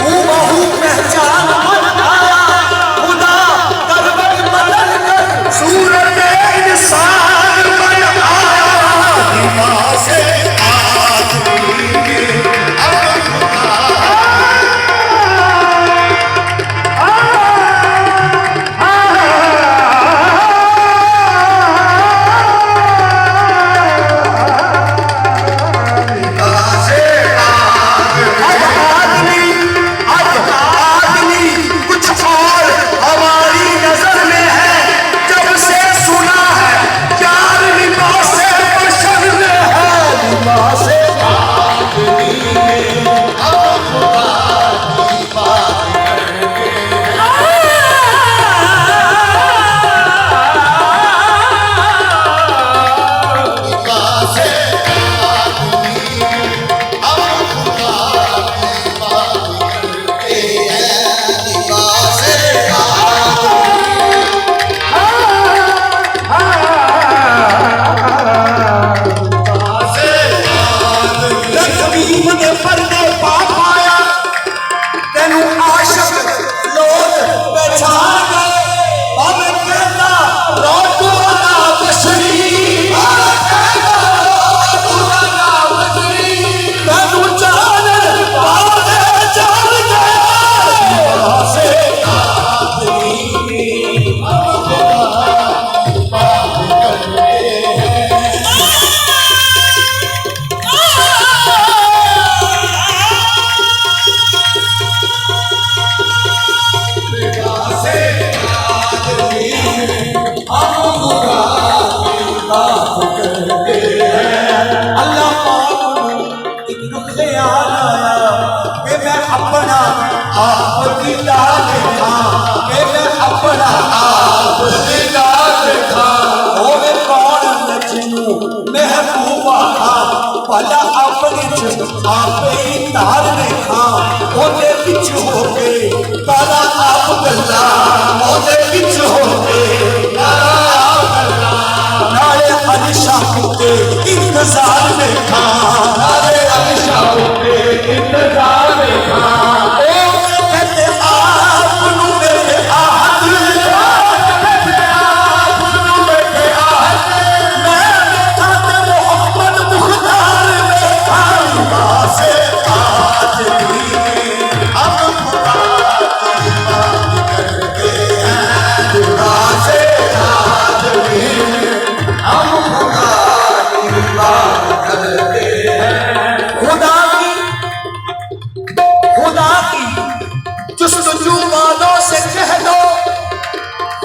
हूबहू पहचान मन आया, खुदा करवट बदल कर सूरत इंसान बन आया। लिबास आदमी भला अपने आपे तार देखा ओदे विच होके तारा आप गल्ला ओदे विच होके तारा आप गल्ला नाले अलिशा के इंतजार देखा नाले अलिशा के इंतजार देखा ओ कहते आप नु मेरे आहत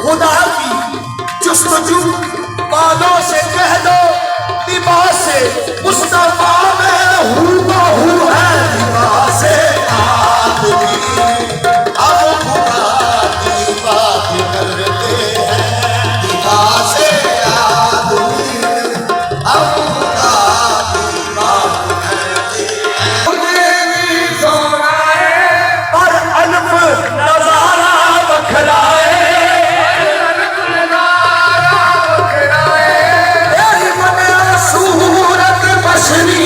खुदा की जुस्तजू बालों से कह दो लिबास मुस्तफा में हूबहू है लिबास आदमी। अब खुदा की बात करते हैं लिबास आदमी, अब खुदा की बात करते हैं। मुझे सोना और अल्फ नजारा बखलाए सूरत बशरी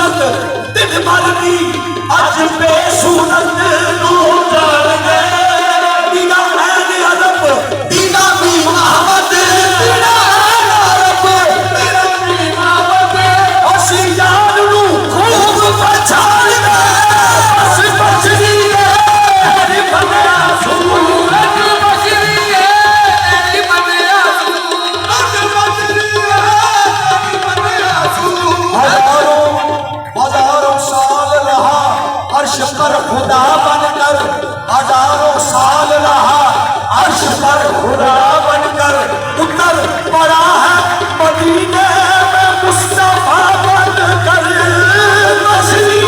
सूरत दिन भर दी अज बेसूरत नू जान गए दीना ऐन अरब दीना भी मोहम्मद दीना ऐन अरब दीना भी मोहम्मद असी जान नू खूब पहचान गए बसरी है तेरी बनया सूरत बसरी है तेरी बनया हजारों साल रहा अर्श पर खुदा बनकर हजारों साल रहा अर्श पर खुदा बनकर उतर पड़ा है मदीने में मुस्तफा बनकर मछली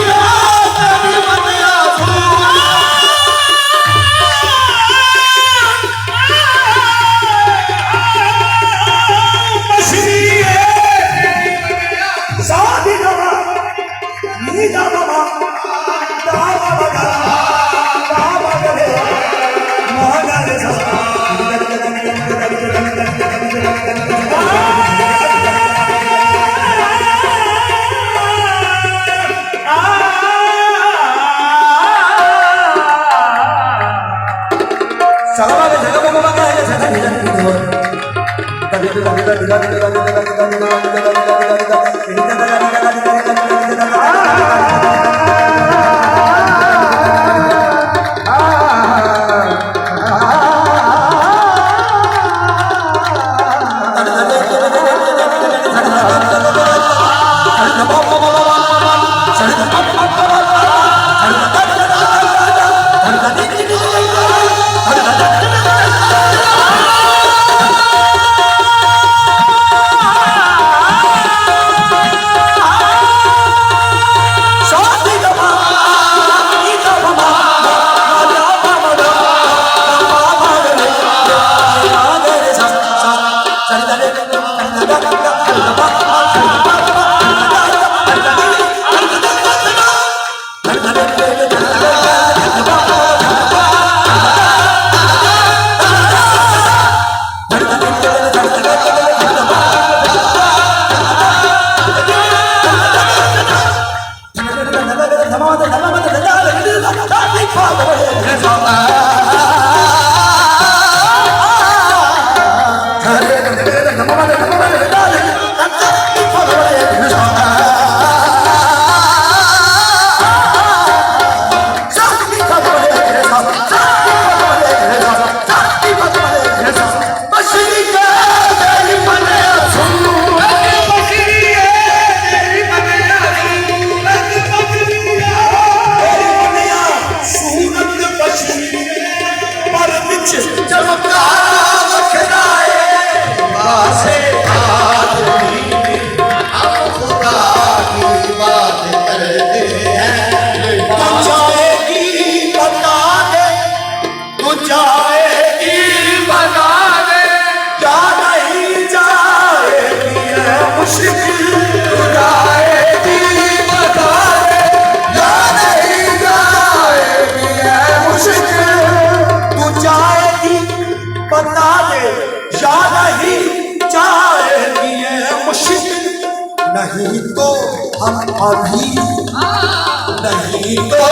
नहीं तो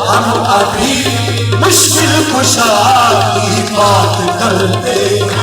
हम अभी मुश्किल कुशा की बात करते हैं।